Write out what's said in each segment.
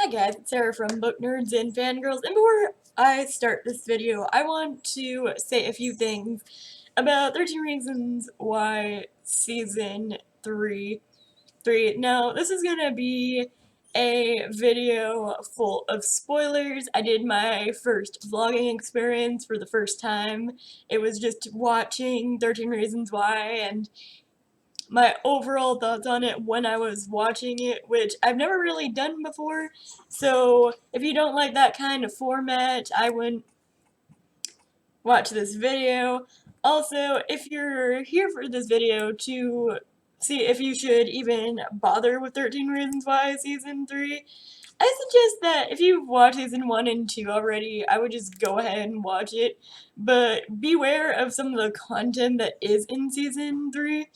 Hi guys, it's Sarah from Book Nerds and Fangirls, and before I start this video, I want to say a few things about 13 Reasons Why Season 3. Now, this is gonna be a video full of spoilers. I did my first vlogging experience for the first time. It was just watching 13 Reasons Why, and my overall thoughts on it when I was watching it, which I've never really done before, so if you don't like that kind of format, I wouldn't watch this video. Also, if you're here for this video to see if you should even bother with 13 Reasons Why Season 3, I suggest that if you've watched Season 1 and 2 already, I would just go ahead and watch it, but beware of some of the content that is in Season 3.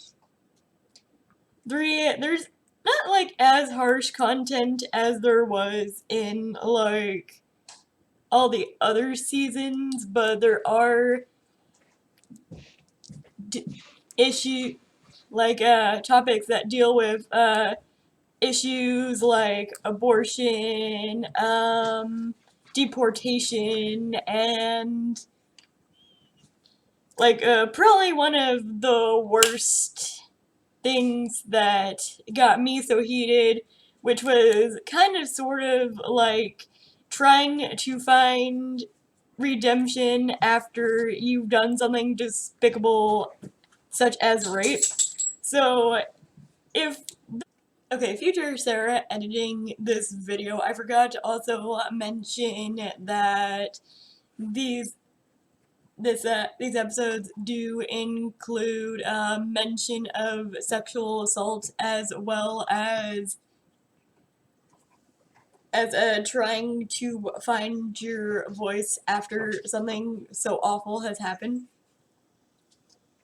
There's not like as harsh content as there was in like all the other seasons, but there are issue like topics that deal with issues like abortion, deportation, and like probably one of the worst things that got me so heated, which was kind of sort of like trying to find redemption after you've done something despicable such as rape. So if okay, future Sarah editing this video, I forgot to also mention that these these episodes do include mention of sexual assault as well as trying to find your voice after something so awful has happened,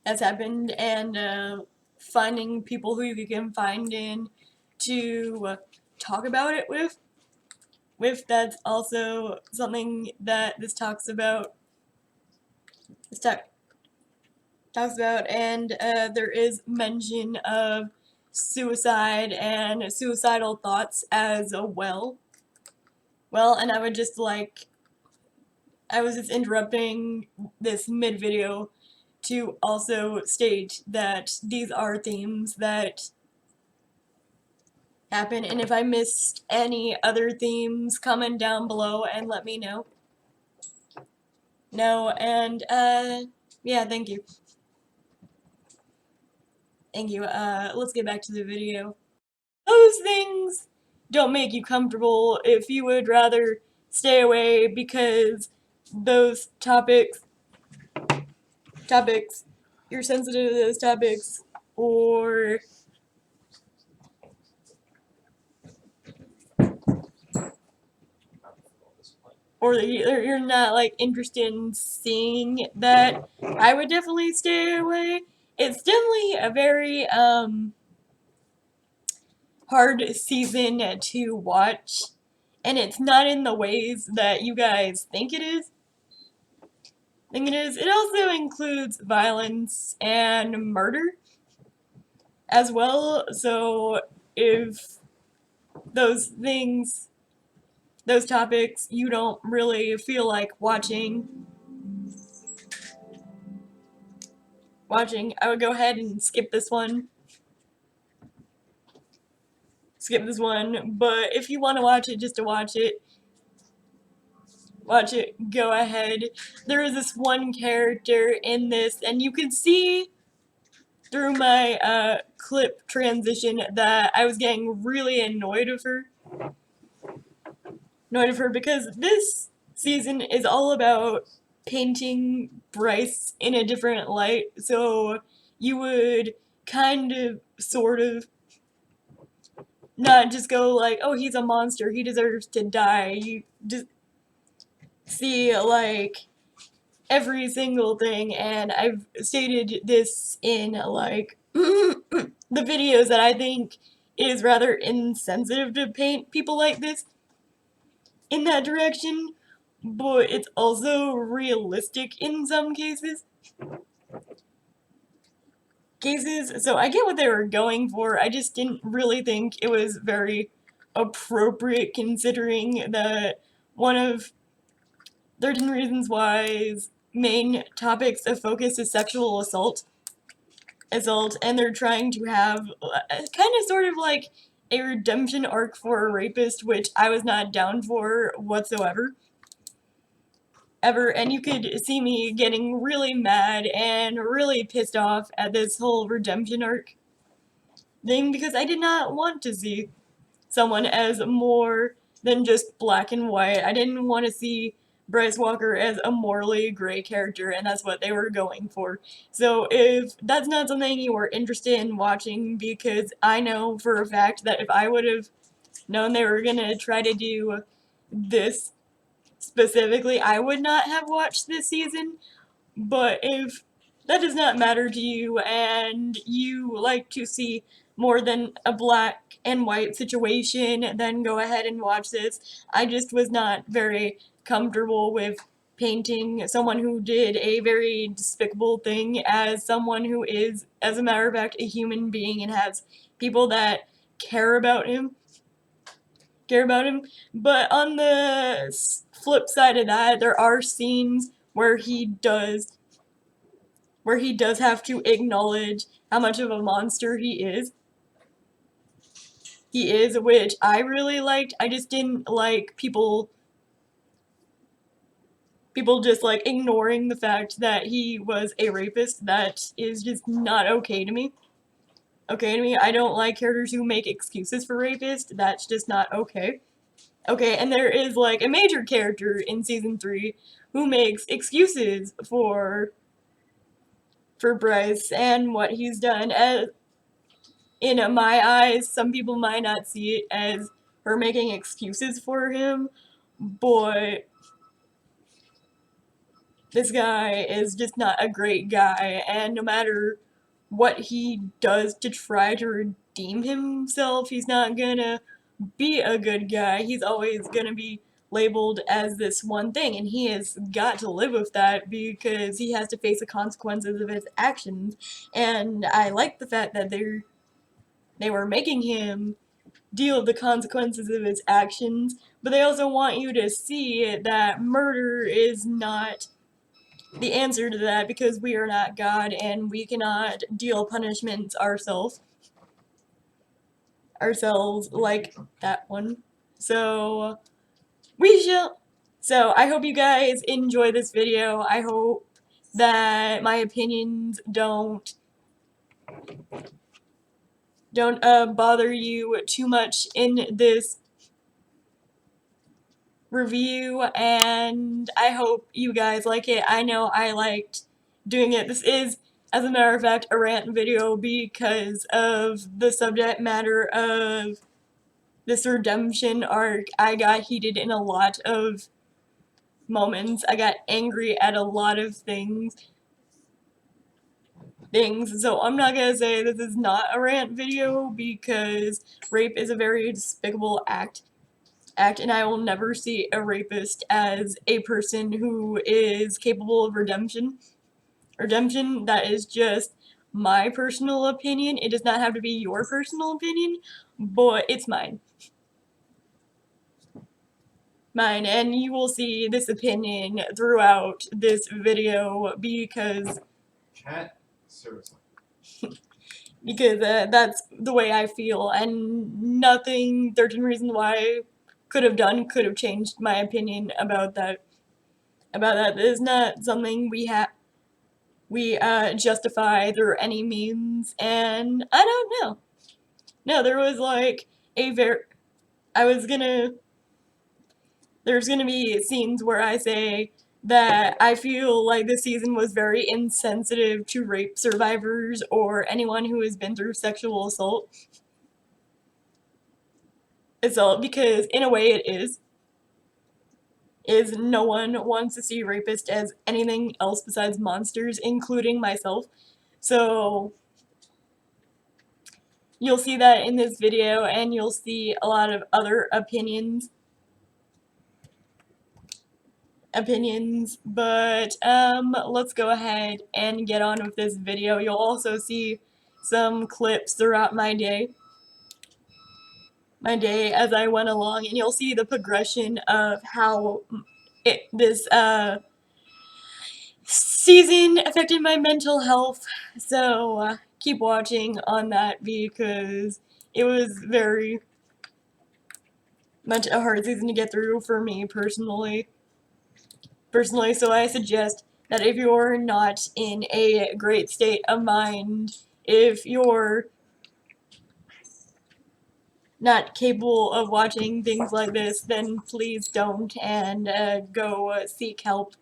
and finding people who you can find in to talk about it with. That's also something that this talks about. This talks about, and there is mention of suicide and suicidal thoughts as well. Well, and I was just interrupting this mid-video to also state that these are themes that happen, and if I missed any other themes, comment down below and let me know. And yeah, thank you. Let's get back to the video. Those things don't make you comfortable if you would rather stay away because those topics, you're sensitive to those topics, or you're not like interested in seeing that, I would definitely stay away. It's definitely a very hard season to watch, and it's not in the ways that you guys think it is. It also includes violence and murder as well, so if those things, those topics, you don't really feel like watching, I would go ahead and skip this one. But if you want to watch it just to watch it, go ahead. There is this one character in this, and you can see through my clip transition that I was getting really annoyed of her. Because this season is all about painting Bryce in a different light, so you would kind of, sort of, not just go like, oh, he's a monster, he deserves to die. You just see, like, every single thing, and I've stated this in, like, the videos that I think it is rather insensitive to paint people like this in that direction, but it's also realistic in some cases. So I get what they were going for, I just didn't really think it was very appropriate considering that one of 13 Reasons Why's main topics of focus is sexual assault, and they're trying to have kind of sort of like a redemption arc for a rapist, which I was not down for whatsoever. And you could see me getting really mad and really pissed off at this whole redemption arc thing because I did not want to see someone as more than just black and white. I didn't want to see Bryce Walker as a morally gray character, and that's what they were going for. So if that's not something you were interested in watching, because I know for a fact that if I would have known they were gonna try to do this specifically, I would not have watched this season. But if that does not matter to you and you like to see more than a black and white situation, then go ahead and watch this. I just was not very comfortable with painting someone who did a very despicable thing as someone who is, as a matter of fact, a human being and has people that care about him. But on the flip side of that, there are scenes where he does have to acknowledge how much of a monster he is. Which I really liked. I just didn't like people just like ignoring the fact that he was a rapist. That is just not okay to me. I don't like characters who make excuses for rapists. That's just not okay. And there is like a major character in season 3 who makes excuses for Bryce and what he's done. In my eyes, some people might not see it as her making excuses for him, but this guy is just not a great guy, and no matter what he does to try to redeem himself, he's not gonna be a good guy. He's always gonna be labeled as this one thing, and he has got to live with that because he has to face the consequences of his actions. And I like the fact that they were making him deal with the consequences of his actions, but they also want you to see that murder is not the answer to that because we are not God and we cannot deal punishments ourselves like that one. So I hope you guys enjoy this video. I hope that my opinions don't bother you too much in this review, and I hope you guys like it. I know I liked doing it. This is, as a matter of fact, a rant video because of the subject matter of this redemption arc. I got heated in a lot of moments. I got angry at a lot of things. So I'm not gonna say this is not a rant video because rape is a very despicable act, and I will never see a rapist as a person who is capable of redemption. That is just my personal opinion. It does not have to be your personal opinion, but it's mine. And you will see this opinion throughout this video because that's the way I feel, and nothing 13 Reasons Why could have changed my opinion about that. That is not something we justify through any means, and I don't know. No, there was like there's gonna be scenes where I say that I feel like this season was very insensitive to rape survivors or anyone who has been through sexual assault. Because in a way it is no one wants to see rapists as anything else besides monsters, including myself. So you'll see that in this video, and you'll see a lot of other opinions, but let's go ahead and get on with this video. You'll also see some clips throughout my day. day as I went along, and you'll see the progression of how this season affected my mental health. So keep watching on that because it was very much a hard season to get through for me personally. So I suggest that if you're not in a great state of mind, if you're not capable of watching things like this, then please don't, and go seek help.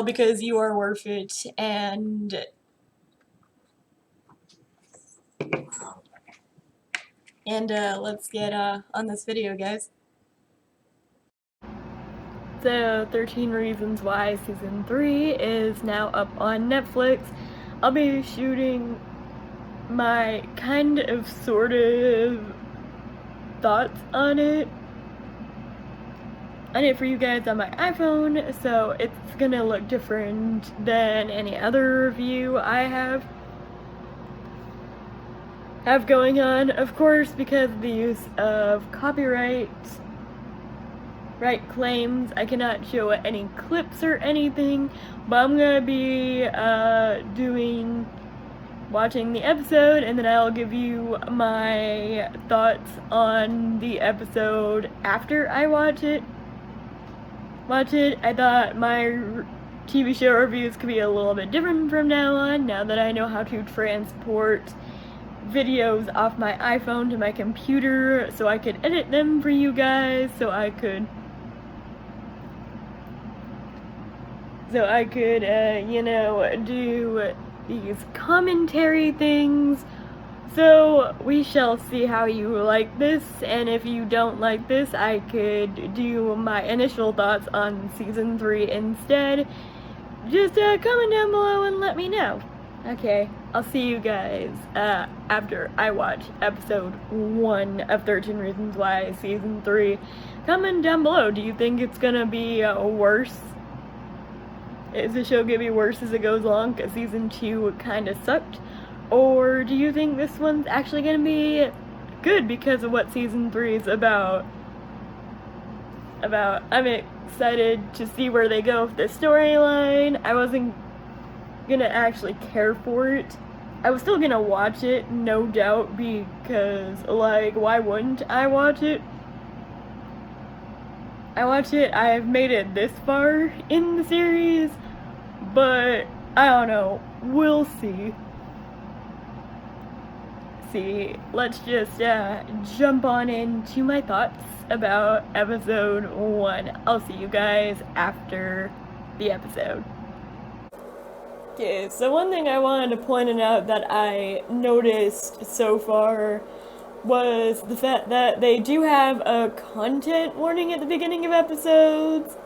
Because you are worth it, and let's get on this video, guys. So 13 Reasons Why Season 3 is now up on Netflix. I'll be shooting my kind of sort of thoughts on it for you guys on my iPhone, so it's gonna look different than any other review I have going on, of course, because of the use of copyright claims. I cannot show any clips or anything, but I'm gonna be watching the episode, and then I'll give you my thoughts on the episode after I watch it. I thought my TV show reviews could be a little bit different from now on, now that I know how to transport videos off my iPhone to my computer, so I could edit them for you guys, so I could you know, do these commentary things. So we shall see how you like this, and if you don't like this, I could do my initial thoughts on Season 3 instead. Just comment down below and let me know. Okay, I'll see you guys after I watch episode 1 of 13 Reasons Why Season 3. Comment down below, do you think it's gonna be worse? Is the show gonna be worse as it goes along, because Season 2 kinda sucked? Or do you think this one's actually gonna be good because of what Season 3 is about? I'm excited to see where they go with the storyline. I wasn't gonna actually care for it. I was still gonna watch it, no doubt, because, like, why wouldn't I watch it? I've made it this far in the series, but I don't know, we'll see. Let's just jump on into my thoughts about episode 1. I'll see you guys after the episode. Okay, so one thing I wanted to point out that I noticed so far was the fact that they do have a content warning at the beginning of episodes,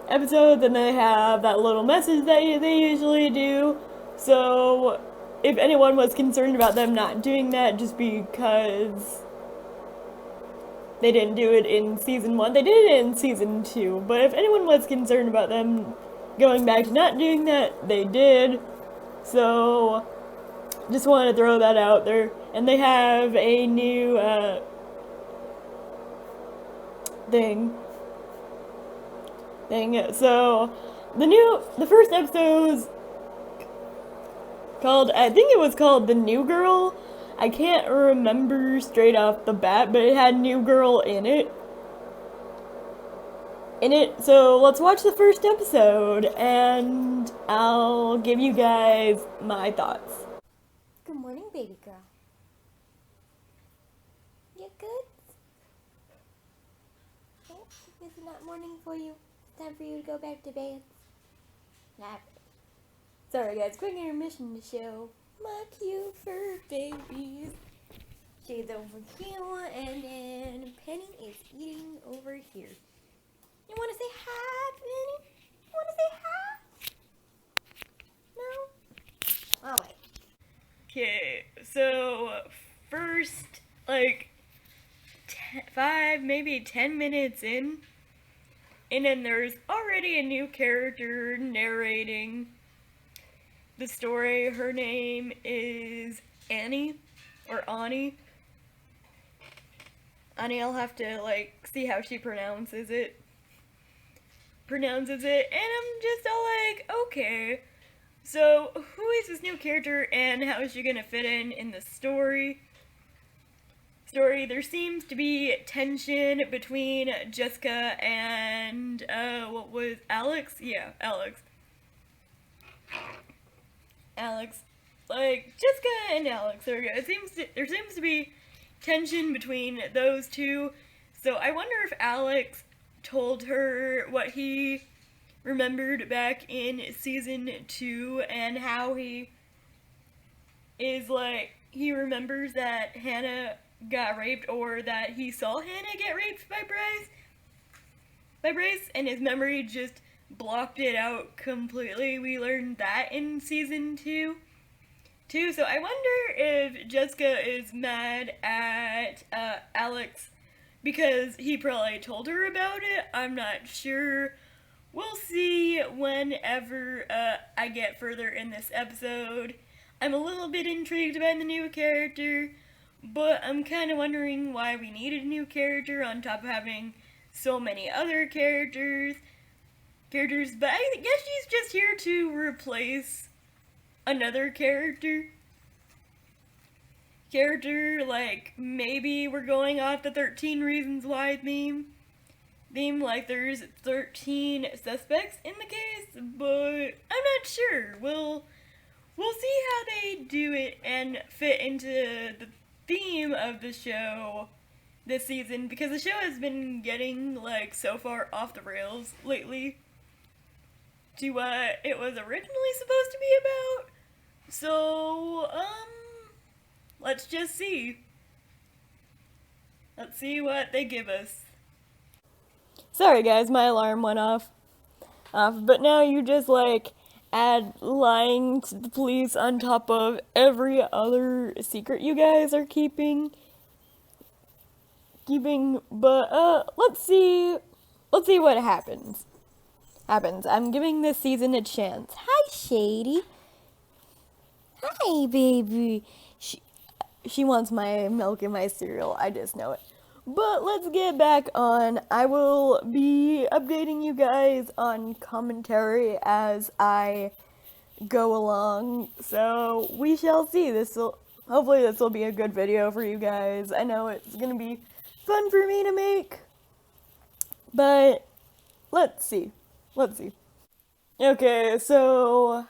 and they have that little message that they usually do. So if anyone was concerned about them not doing that just because they didn't do it in Season 1, they did it in Season 2, but if anyone was concerned about them going back to not doing that, they did. So just wanted to throw that out there. And they have a new thing. So the first episode's called, I think it was called The New Girl. I can't remember straight off the bat, but it had New Girl in it. So let's watch the first episode, and I'll give you guys my thoughts. Good morning, baby girl. You good? Oh, is it not morning for you? It's time for you to go back to bed. Nah. Sorry guys, quick intermission to show my cute fur babies. She's over here, and then Penny is eating over here. You want to say hi, Penny? You want to say hi? No? Oh, wait. Okay, so first, like, 5, maybe 10 minutes in, and then there's already a new character narrating the story. Her name is Annie, or Ani, Annie will have to, like, see how she pronounces it. And I'm just all like, okay. So, who is this new character and how is she gonna fit in the story? There seems to be tension between Jessica and, what was, Alex? Yeah, Alex. Like, Jessica and Alex, there seems to be tension between those two. So I wonder if Alex told her what he remembered back in season 2 and how he is like, he remembers that Hannah got raped, or that he saw Hannah get raped by Bryce, and his memory just blocked it out completely. We learned that in season 2. So I wonder if Jessica is mad at Alex because he probably told her about it. I'm not sure. We'll see whenever I get further in this episode. I'm a little bit intrigued by the new character, but I'm kind of wondering why we needed a new character on top of having so many other characters. But I guess she's just here to replace another character, like, maybe we're going off the 13 Reasons Why theme, like there's 13 suspects in the case, but I'm not sure. We'll see how they do it and fit into the theme of the show this season, because the show has been getting, like, so far off the rails lately to what it was originally supposed to be about. So, let's just see. Let's see what they give us. Sorry guys, my alarm went off. But now you just, like, add lying to the police on top of every other secret you guys are keeping. But, let's see what happens. I'm giving this season a chance. Hi, Shady. Hi, baby. She wants my milk and my cereal. I just know it. But let's get back on. I will be updating you guys on commentary as I go along. So we shall see. Hopefully this will be a good video for you guys. I know it's gonna be fun for me to make. But let's see. Okay, so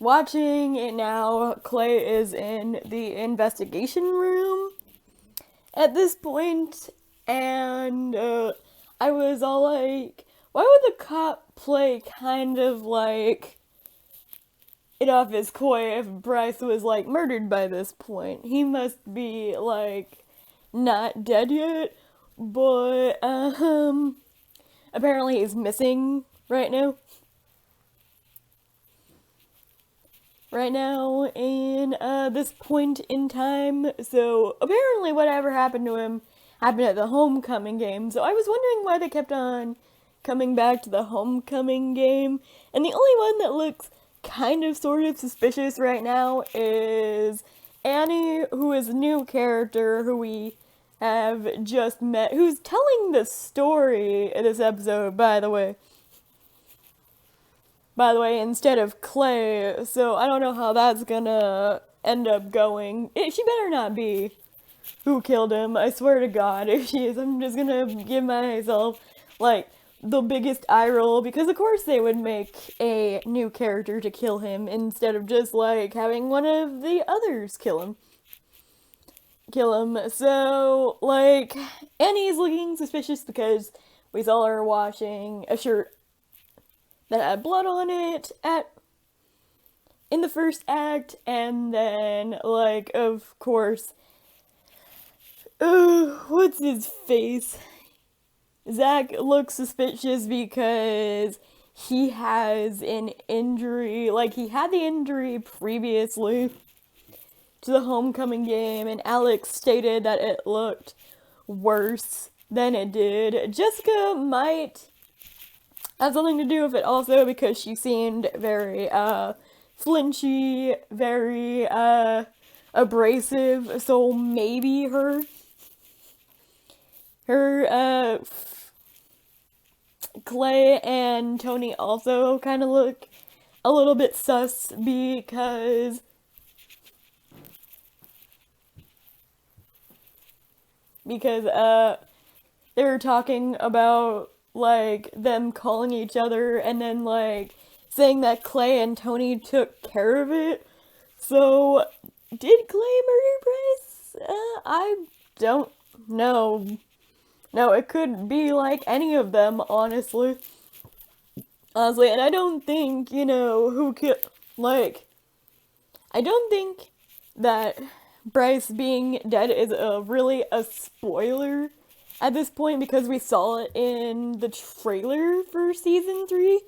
watching it now, Clay is in the investigation room at this point, and I was all like, why would the cop play kind of like it off as coy if Bryce was, like, murdered by this point? He must be, like, not dead yet, but apparently he's missing right now in this point in time. So apparently whatever happened to him happened at the homecoming game. So I was wondering why they kept on coming back to the homecoming game. And the only one that looks kind of sort of suspicious right now is Annie, who is a new character who we have just met, who's telling the story in this episode, by the way, instead of Clay. So I don't know how that's gonna end up going. She better not be who killed him. I swear to God, if she is, I'm just gonna give myself, like, the biggest eye roll, because of course they would make a new character to kill him instead of just, like, having one of the others kill him. So, like, Annie's looking suspicious because we saw her washing a shirt that had blood on it in the first act, and then, like, of course, what's his face? Zach looks suspicious because he has an injury, like, he had the injury previously to the homecoming game, and Alex stated that it looked worse than it did. Jessica might have something to do with it also, because she seemed very, flinchy, very, abrasive, so maybe her. Clay and Tony also kind of look a little bit sus because they were talking about like them calling each other and then like saying that Clay and Tony took care of it. So did Clay murder Bryce? I don't know. No, it could be like any of them, honestly. Honestly, and I don't think, who killed, like, I don't think that Bryce being dead is really a spoiler at this point because we saw it in the trailer for season 3.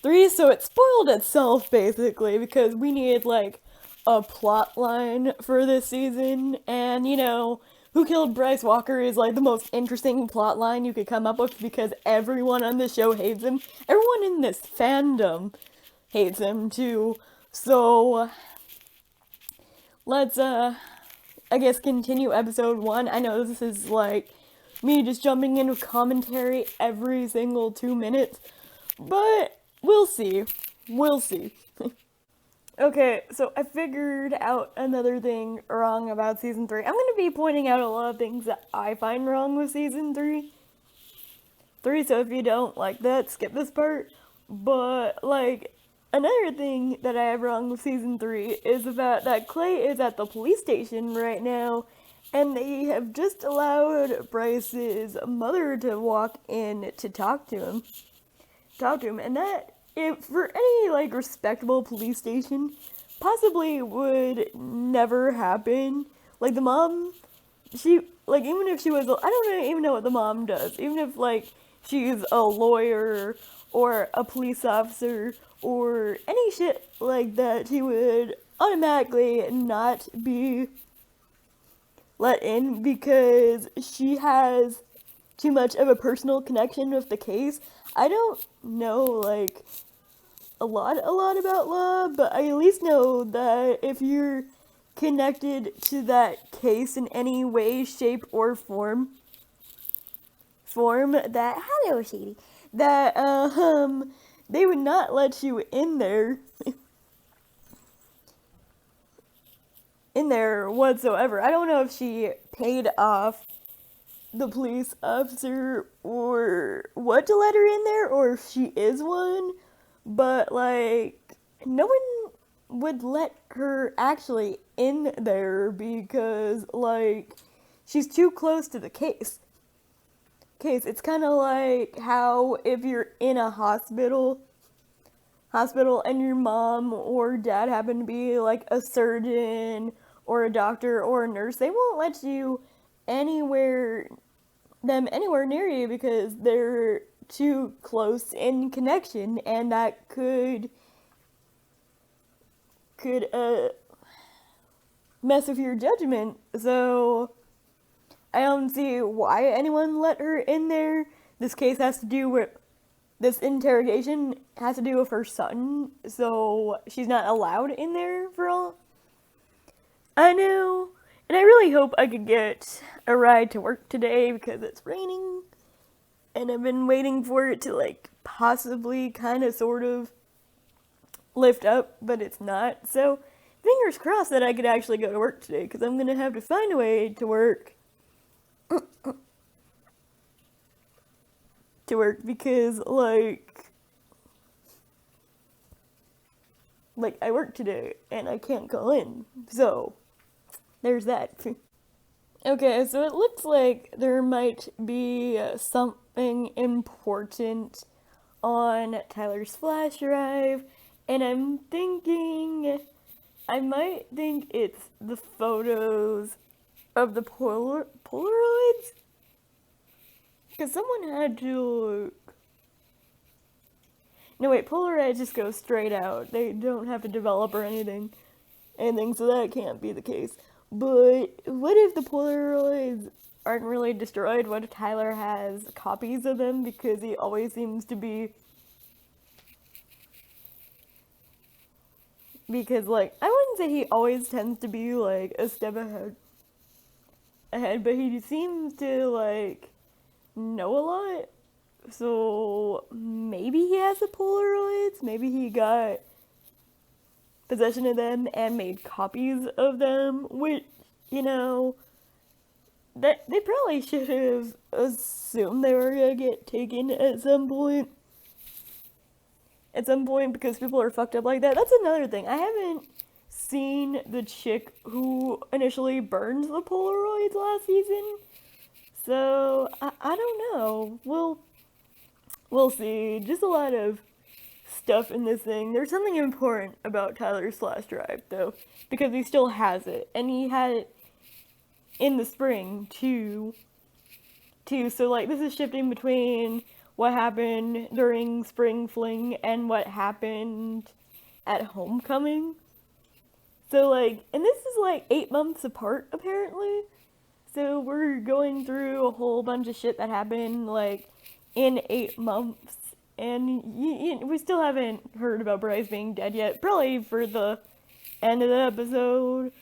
So it spoiled itself basically because we needed like a plot line for this season, and who killed Bryce Walker is like the most interesting plot line you could come up with because everyone on the show hates him. Everyone in this fandom hates him too. So let's I guess continue episode 1. I know this is like me just jumping in with commentary every single 2 minutes, but we'll see. We'll see. Okay, so I figured out another thing wrong about season 3. I'm going to be pointing out a lot of things that I find wrong with season 3. So if you don't like that, skip this part. But, like, another thing that I have wrong with season 3 is the fact that Clay is at the police station right now, and they have just allowed Bryce's mother to walk in to talk to him. And that, if for any like respectable police station, possibly would never happen. Like the mom, she like even if she was, I don't even know what the mom does. Even if like she's a lawyer or a police officer or any shit like that, she would automatically not be let in because she has too much of a personal connection with the case. I don't know like a lot about law, but I at least know that if you're connected to that case in any way, shape, or form that hello Shady, that they would not let you in there whatsoever. I don't know if she paid off the police officer or what to let her in there, or if she is one, but like no one would let her actually in there because like she's too close to the case. It's kind of like how if you're in a hospital and your mom or dad happen to be like a surgeon or a doctor or a nurse, they won't let you anywhere near you because they're too close in connection, and that could mess with your judgment. So I don't see why anyone let her in there. This interrogation has to do with her son, so she's not allowed in there for all I know. And I really hope I could get a ride to work today because it's raining. And I've been waiting for it to like possibly kind of sort of lift up, but it's not. So fingers crossed that I could actually go to work today because I'm going to have to find a way to work. Because like I work today and I can't go in. So there's that. Okay, so it looks like there might be something important on Tyler's flash drive, and I'm thinking I might think it's the photos of the Polaroids, because someone had to look. No wait, Polaroids just go straight out. They don't have to develop or anything, so that can't be the case. But what if the Polaroids aren't really destroyed? What if Tyler has copies of them because he always seems to be... Because, like, I wouldn't say he always tends to be, like, a step ahead. ahead, but he seems to, like, know a lot. So maybe he has the Polaroids, maybe he got possession of them and made copies of them, which, you know, that they probably should have assumed they were gonna get taken at some point. At some point, because people are fucked up like that. That's another thing. I haven't seen the chick who initially burned the Polaroids last season. So, I don't know. We'll see. Just a lot of stuff in this thing. There's something important about Tyler's flash drive, though, because he still has it. And he had it in the spring, too. So, like, this is shifting between what happened during Spring Fling and what happened at Homecoming. So, like, and this is, like, 8 months apart, apparently. So, we're going through a whole bunch of shit that happened, like, in 8 months. And we still haven't heard about Bryce being dead yet. Probably for the end of the episode.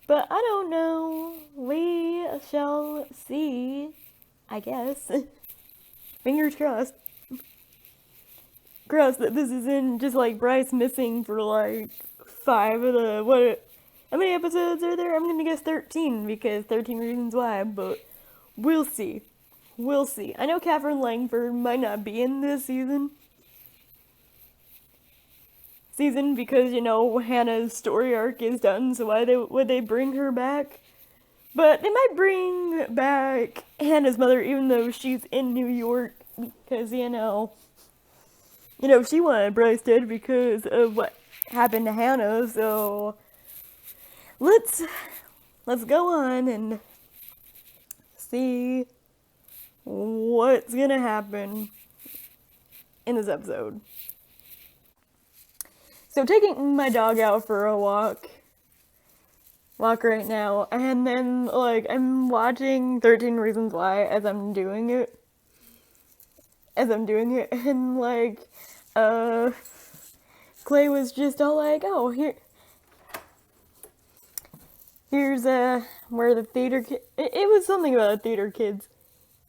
But I don't know. We shall see, I guess. Fingers crossed. Crossed that this isn't just like Bryce missing for like 5 of the, how many episodes are there? I'm gonna guess 13 because 13 Reasons Why, but we'll see. We'll see. I know Catherine Langford might not be in this season because, you know, Hannah's story arc is done, so why would they bring her back? But they might bring back Hannah's mother even though she's in New York because, you know, she wanted Bryce dead because of what happened to Hannah, so let's go on and see what's gonna happen in this episode. So taking my dog out for a walk right now, and then, like, I'm watching 13 Reasons Why as I'm doing it, and, like, Clay was just all like, oh, here's, where the theater kids, it was something about the theater kids,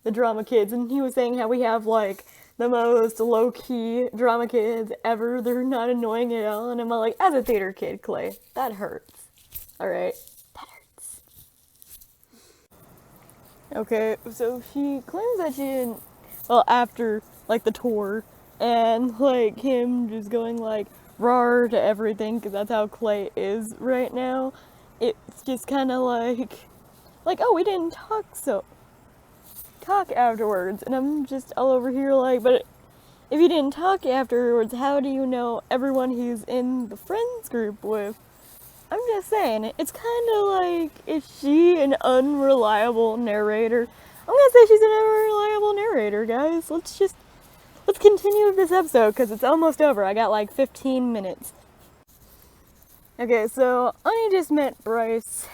the drama kids, and he was saying how we have, like, the most low-key drama kids ever. They're not annoying at all, and I'm all like, as a theater kid, Clay, that hurts. Alright? That hurts. Okay, so she claims that she didn't, well, after, like, the tour, and, like, him just going, like, rawr to everything, because that's how Clay is right now. It's just kind of like, oh, we didn't talk afterwards, and I'm just all over here like, but if you didn't talk afterwards, how do you know everyone he's in the friends group with? I'm just saying, it's kind of like, is she an unreliable narrator? I'm gonna say she's an unreliable narrator, guys. Let's continue with this episode, because it's almost over. I got like 15 minutes. Okay, so Ani just met Bryce,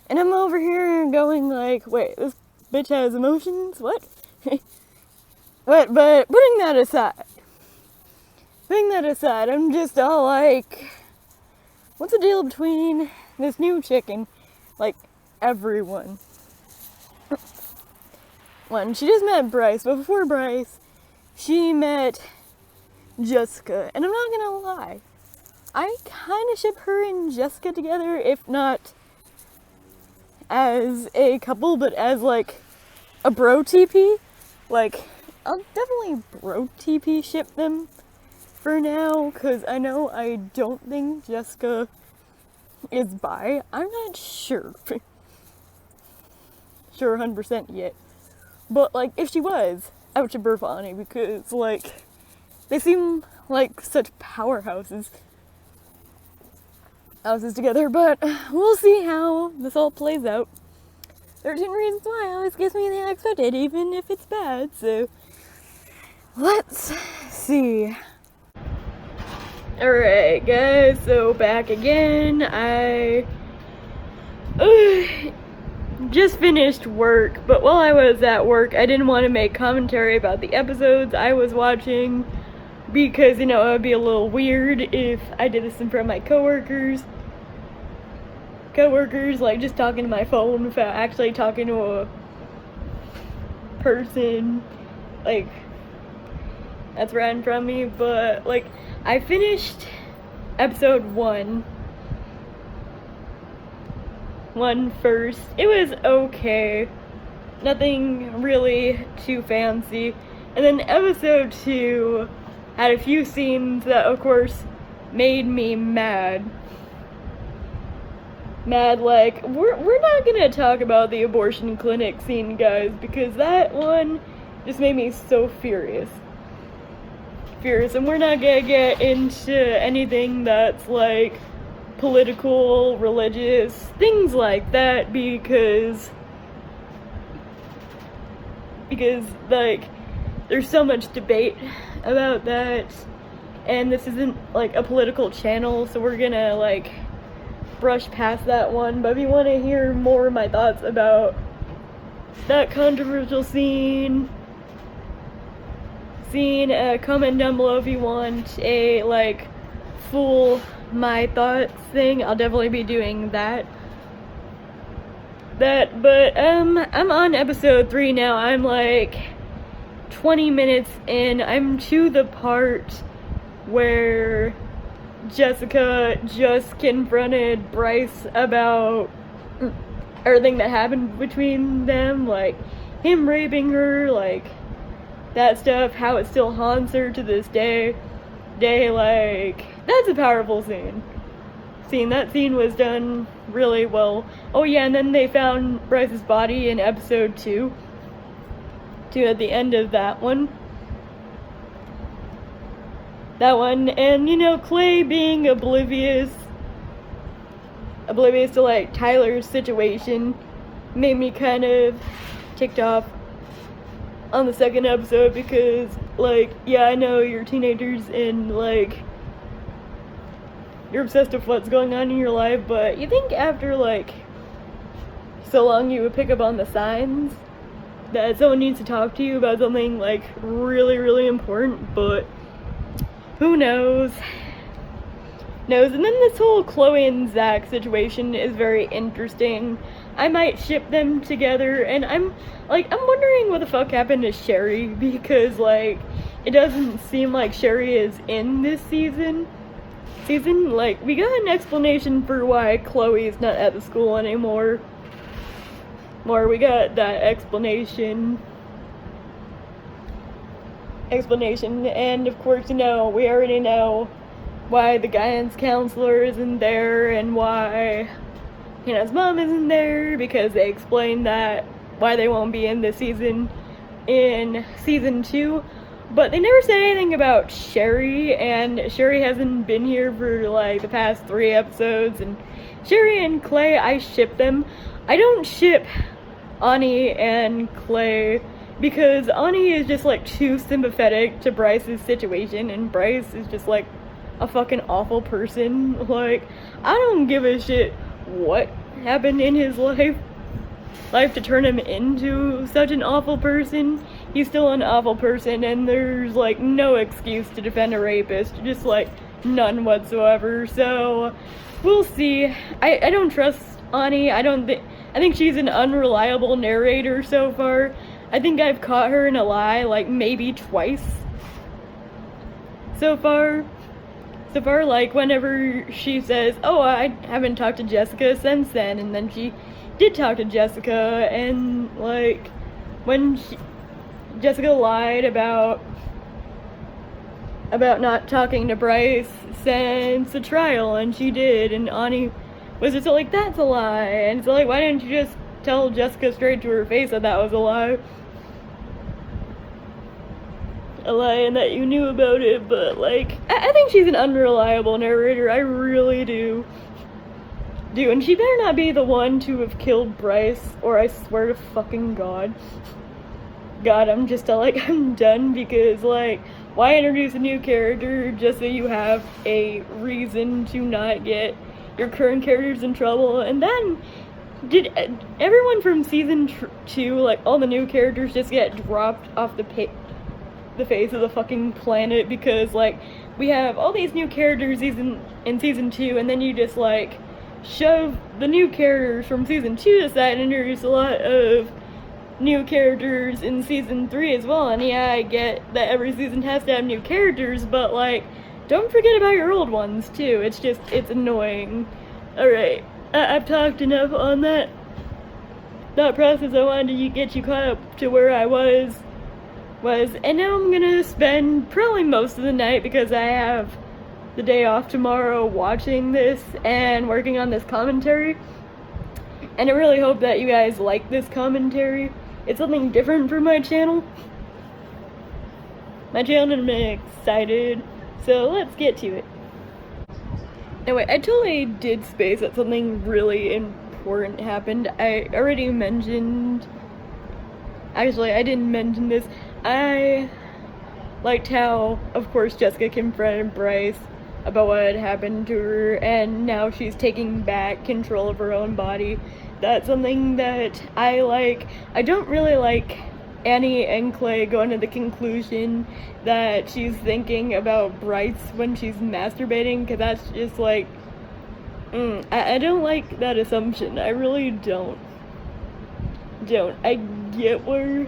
and I'm over here going like, wait, this bitch has emotions? What? But putting that aside, I'm just all like, what's the deal between this new chick and, like, everyone? One, she just met Bryce, but before Bryce, she met Jessica, and I'm not gonna lie, I kind of ship her and Jessica together, if not as a couple, but as, like, a bro TP. Like, I'll definitely bro TP ship them for now, because I know I don't think Jessica is bi. I'm not sure. Sure 100% yet. But, like, if she was, I would ship her for Ani, because, like, they seem like such powerhouses together, but we'll see how this all plays out. 13 Reasons Why always gives me the unexpected, even if it's bad, so let's see. Alright, guys, so back again. I just finished work, but while I was at work, I didn't want to make commentary about the episodes I was watching, because, you know, it would be a little weird if I did this in front of my coworkers. coworkers, like just talking to my phone without actually talking to a person, like that's ran from me. But like I finished episode one first. It was okay, nothing really too fancy. And then episode 2 had a few scenes that of course made me mad. Like, we're not gonna talk about the abortion clinic scene, guys, because that one just made me so furious. And we're not gonna get into anything that's like political, religious, things like that, because like there's so much debate about that, and this isn't like a political channel, so we're gonna like brush past that one. But if you want to hear more of my thoughts about that controversial scene, comment down below if you want a like full my thoughts thing. I'll definitely be doing that. But I'm on episode 3 now. I'm like 20 minutes in. I'm to the part where Jessica just confronted Bryce about everything that happened between them, like him raping her, like that stuff, how it still haunts her to this day. Like, that's a powerful scene. That scene was done really well. Oh yeah, and then they found Bryce's body in episode 2 at the end of that one. And you know, Clay being oblivious to like Tyler's situation made me kind of ticked off on the second episode, because like, yeah, I know you're teenagers and like you're obsessed with what's going on in your life, but you think after like so long you would pick up on the signs that someone needs to talk to you about something like really, really important. But who knows? And then this whole Chloe and Zach situation is very interesting. I might ship them together, and I'm wondering what the fuck happened to Sherry, because like it doesn't seem like Sherry is in this season. Like, we got an explanation for why Chloe is not at the school anymore. We got that explanation, and of course, you know, we already know why the guidance counselor isn't there and why Hannah's mom isn't there, because they explained that why they won't be in this season in season 2. But they never said anything about Sherry, and Sherry hasn't been here for like the past 3 episodes. And Sherry and Clay, I ship them. I don't ship Ani and Clay because Ani is just like too sympathetic to Bryce's situation, and Bryce is just like a fucking awful person. Like, I don't give a shit what happened in his life to turn him into such an awful person. He's still an awful person, and there's like no excuse to defend a rapist, just like none whatsoever. So we'll see. I don't trust Ani. I think she's an unreliable narrator so far. I think I've caught her in a lie like maybe twice so far, like whenever she says, oh, I haven't talked to Jessica since then, and then she did talk to Jessica, and like when Jessica lied about not talking to Bryce since the trial, and she did, and Ani was just like, that's a lie. And so like, why didn't you just tell Jessica straight to her face that was a lie? And that you knew about it. But like, I think she's an unreliable narrator. I really do. And she better not be the one to have killed Bryce, or I swear to fucking God, I'm just like, I'm done, because like, why introduce a new character just so you have a reason to not get your current characters in trouble? And then, did everyone from season 2, like all the new characters, just get dropped off the face of the fucking planet? Because like, we have all these new characters in season 2, and then you just like shove the new characters from season 2 aside and introduce a lot of new characters in season 3 as well. And yeah, I get that every season has to have new characters, but like, don't forget about your old ones too. It's annoying. Alright, I've talked enough on that thought process. I wanted to get you caught up to where I was, and now I'm gonna spend probably most of the night, because I have the day off tomorrow, watching this and working on this commentary. And I really hope that you guys like this commentary. It's something different for my channel. And I'm excited. So let's get to it. Anyway, I totally did space that something really important happened. I already mentioned... Actually, I didn't mention this. I liked how, of course, Jessica confronted Bryce about what had happened to her, and now she's taking back control of her own body. That's something that I like. I don't really like Annie and Clay going to the conclusion that she's thinking about Bryce when she's masturbating, because that's just like, I don't like that assumption. I really don't. I get where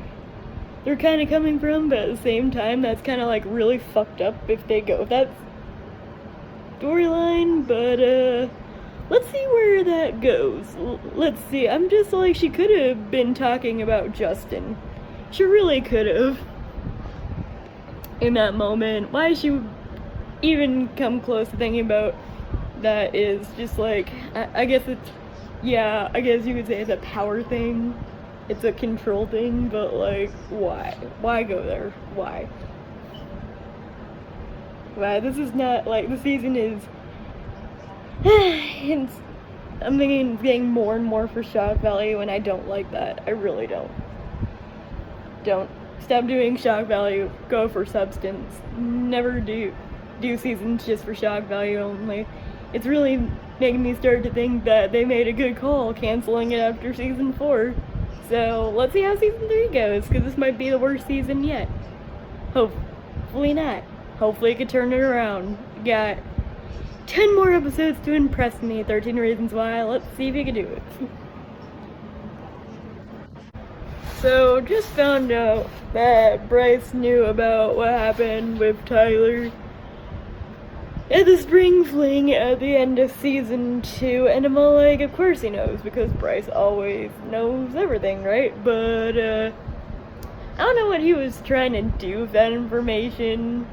they're kind of coming from, but at the same time, that's kind of like really fucked up if they go with that storyline. But let's see where that goes. Let's see. I'm just like, she could have been talking about Justin. She really could have. In that moment. Why she would even come close to thinking about that is just like, I guess it's, yeah, I guess you could say it's a power thing. It's a control thing, but like, why? Why go there? Why? Why? This is not, like, the season is... I'm thinking it's getting more and more for shock value, and I don't like that. I really don't. Don't. Stop doing shock value. Go for substance. Never do seasons just for shock value only. It's really making me start to think that they made a good call canceling it after season 4. So, let's see how season 3 goes, because this might be the worst season yet. Hopefully not. Hopefully it could turn it around. Got 10 more episodes to impress me, 13 Reasons Why. Let's see if you can do it. So, just found out that Bryce knew about what happened with Tyler at the spring fling at the end of season 2, and I'm all like, of course he knows, because Bryce always knows everything, right? But, I don't know what he was trying to do with that information,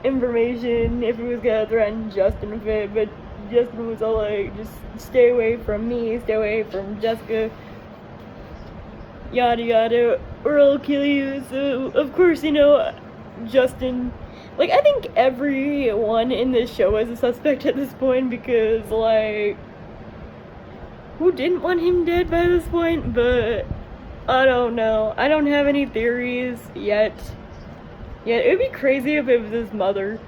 if he was gonna threaten Justin with it, but Justin was all like, just stay away from me, stay away from Jessica, yada yada, or I'll kill you. So, of course, you know, Justin... Like, I think everyone in this show is a suspect at this point, because, like, who didn't want him dead by this point? But, I don't know. I don't have any theories yet. Yeah, it would be crazy if it was his mother.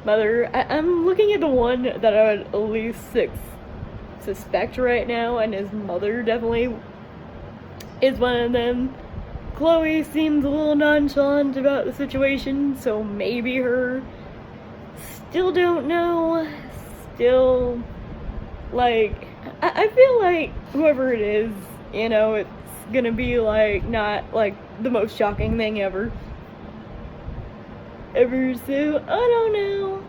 I'm looking at the one that I would at least suspect right now, and his mother definitely is one of them. Chloe seems a little nonchalant about the situation, so maybe her. Still don't know. Still, like, I feel like whoever it is, you know, it's gonna be, like, not, like, the most shocking thing ever. So, I don't know.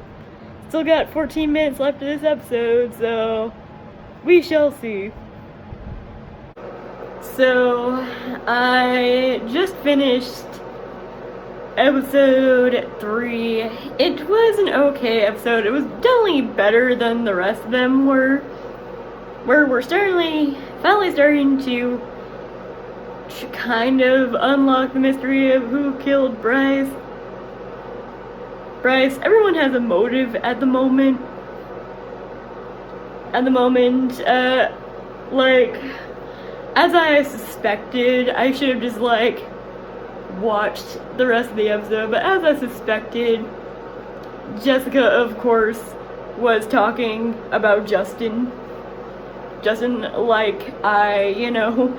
Still got 14 minutes left of this episode, so we shall see. So, I just finished episode 3. It was an okay episode. It was definitely better than the rest of them were. Where we're finally starting to kind of unlock the mystery of who killed Bryce. Everyone has a motive at the moment. Like, as I suspected, I should have just, like, watched the rest of the episode, but as I suspected, Jessica, of course, was talking about Justin, like I, you know,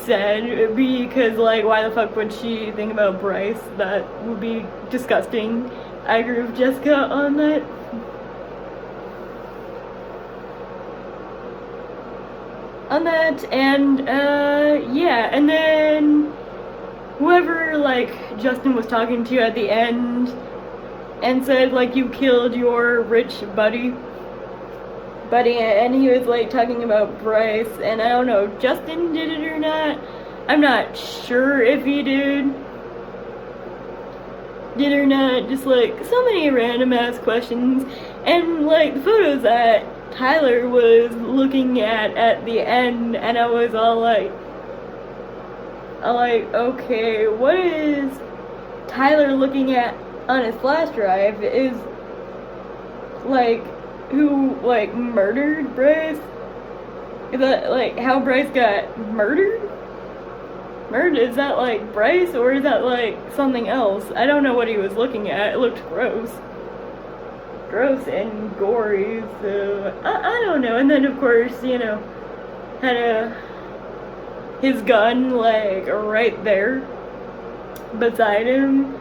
said, because, like, why the fuck would she think about Bryce? That would be disgusting. I agree with Jessica on that. on that, and yeah, and then whoever like Justin was talking to at the end and said like you killed your rich buddy, and he was like talking about Bryce, and I don't know if Justin did it or not. I'm not sure if he did or not. Just like so many random ass questions, and like the photos that Tyler was looking at the end, and I was all like, okay, what is Tyler looking at on his flash drive? Is like who like murdered Bryce? Is that like how Bryce got murdered? Is that like Bryce, or is that like something else? I don't know what he was looking at. It looked gross and gory, so I don't know. And then of course, you know, had his gun like right there beside him.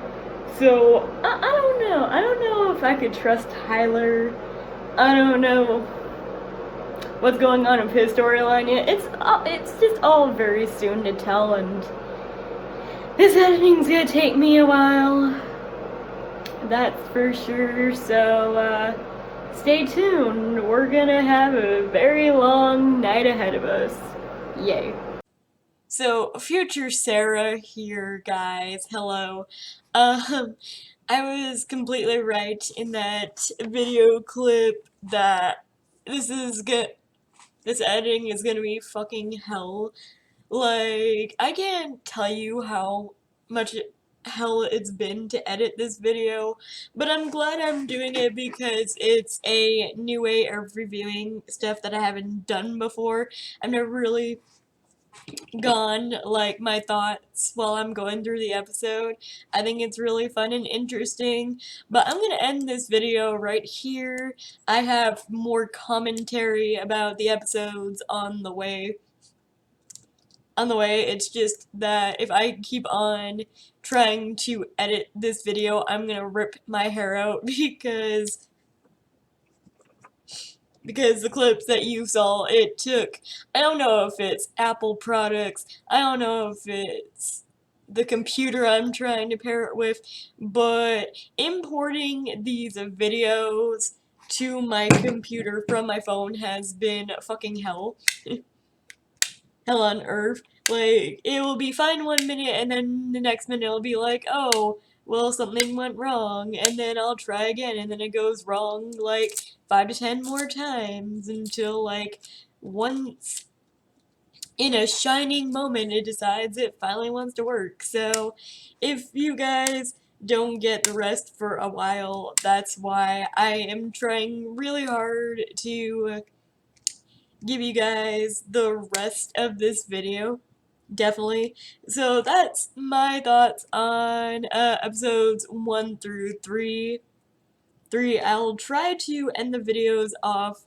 So I don't know. I don't know if I could trust Tyler. I don't know what's going on with his storyline yet. It's just all very soon to tell, and this editing's gonna take me a while. That's for sure. So stay tuned. We're gonna have a very long night ahead of us. Yay. So, future Sarah here, guys. Hello. I was completely right in that video clip that this editing is gonna be fucking hell. Like, I can't tell you how much hell it's been to edit this video, but I'm glad I'm doing it because it's a new way of reviewing stuff that I haven't done before. I've never really gone like my thoughts while I'm going through the episode. I think it's really fun and interesting, but I'm gonna end this video right here. I have more commentary about the episodes on the way. It's just that if I keep on trying to edit this video, I'm gonna rip my hair out because the clips that you saw, it took, I don't know if it's Apple products, I don't know if it's the computer I'm trying to pair it with, but importing these videos to my computer from my phone has been fucking hell. Hell on earth. Like, it will be fine 1 minute, and then the next minute it'll be like, oh, well, something went wrong, and then I'll try again, and then it goes wrong, like, 5 to 10 more times, until, like, once in a shining moment it decides it finally wants to work. So, if you guys don't get the rest for a while, that's why I am trying really hard to give you guys the rest of this video. Definitely. So that's my thoughts on episodes 1 through 3. I'll try to end the videos off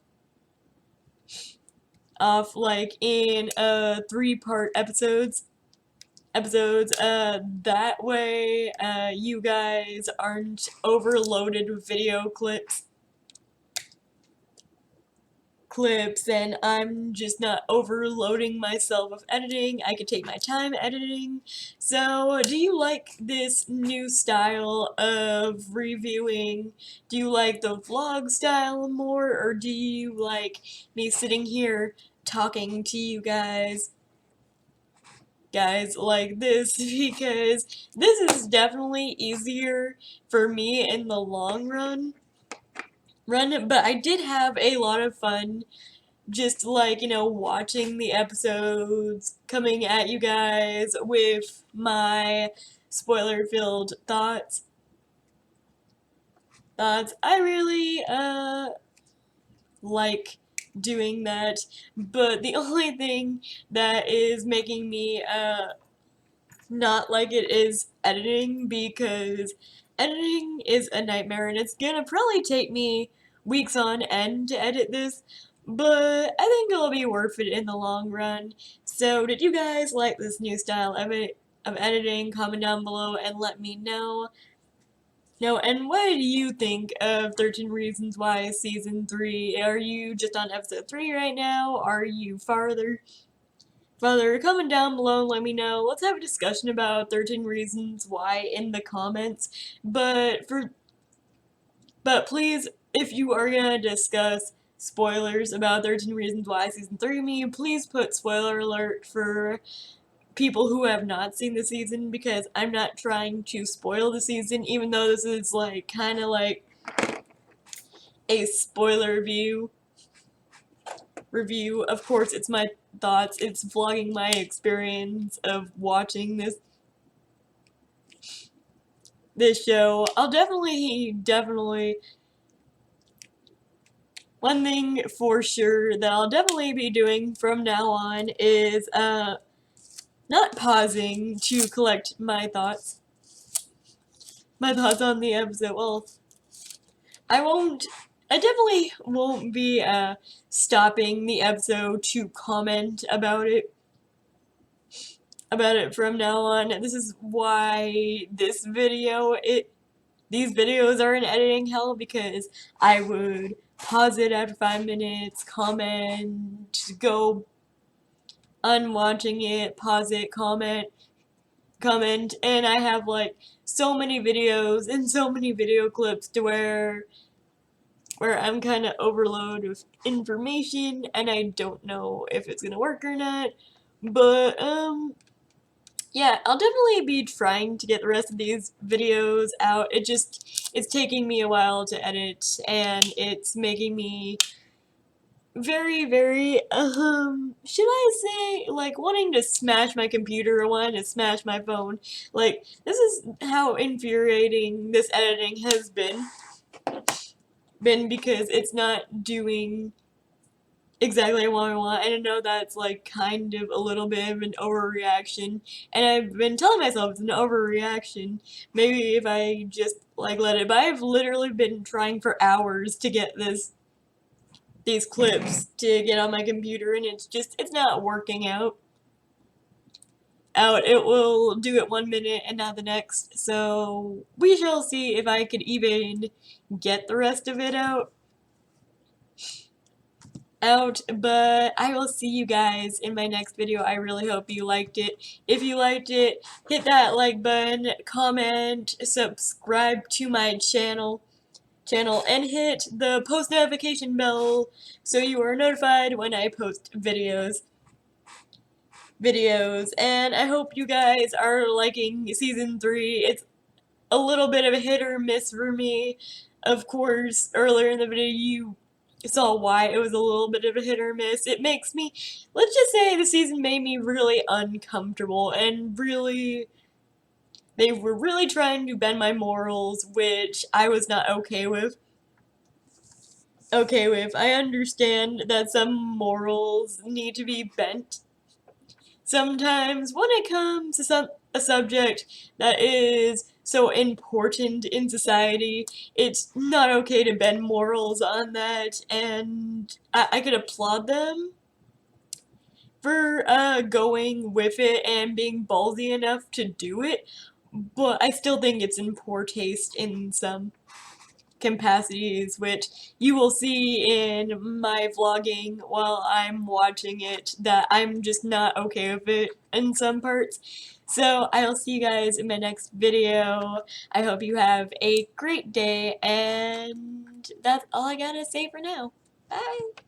like in 3-part episodes. That way you guys aren't overloaded with video clips, and I'm just not overloading myself with editing. I can take my time editing. So, do you like this new style of reviewing? Do you like the vlog style more, or do you like me sitting here talking to you guys like this? Because this is definitely easier for me in the long run, but I did have a lot of fun just like, you know, watching the episodes, coming at you guys with my spoiler-filled thoughts. I really like doing that, but the only thing that is making me not like it is editing, because editing is a nightmare, and it's gonna probably take me weeks on end to edit this, but I think it'll be worth it in the long run. So, did you guys like this new style of editing? Comment down below and let me know. No, and what do you think of 13 Reasons Why Season 3? Are you just on episode 3 right now? Are you farther? Comment down below and let me know. Let's have a discussion about 13 Reasons Why in the comments. But please, if you are gonna discuss spoilers about 13 Reasons Why Season 3 me, please put spoiler alert for people who have not seen the season, because I'm not trying to spoil the season, even though this is like kind of like a spoiler review. Of course, it's my thoughts. It's vlogging my experience of watching this show. I'll definitely one thing for sure that I'll definitely be doing from now on is not pausing to collect my thoughts on the episode. Well, I definitely won't be stopping the episode to comment about it from now on. This is why these videos are in editing hell, because I would pause it after 5 minutes, comment, go unwatching it, pause it, comment, and I have like so many videos and so many video clips to where I'm kind of overloaded with information and I don't know if it's gonna work or not. But yeah, I'll definitely be trying to get the rest of these videos out. It's taking me a while to edit, and it's making me very, very, should I say, like, wanting to smash my computer or wanting to smash my phone. Like, this is how infuriating this editing has been, because it's not doing exactly what I want. And I know that's like kind of a little bit of an overreaction, and I've been telling myself it's an overreaction. Maybe if I just like let it, but I've literally been trying for hours to get these clips to get on my computer, and it's not working out. It will do it 1 minute and not the next, so we shall see if I could even get the rest of it out, but I will see you guys in my next video. I really hope you liked it. If you liked it, hit that like button, comment, subscribe to my channel, and hit the post notification bell so you are notified when I post videos. And I hope you guys are liking season 3. It's a little bit of a hit or miss for me. Of course, earlier in the video you saw why it was a little bit of a hit or miss. It makes me, let's just say the season made me really uncomfortable, and they were really trying to bend my morals, which I was not okay with. I understand that some morals need to be bent sometimes when it comes to a subject that is so important in society. It's not okay to bend morals on that, and I could applaud them for going with it and being ballsy enough to do it, but I still think it's in poor taste in some capacities, which you will see in my vlogging while I'm watching it, that I'm just not okay with it in some parts. So I'll see you guys in my next video. I hope you have a great day, and that's all I gotta say for now. Bye!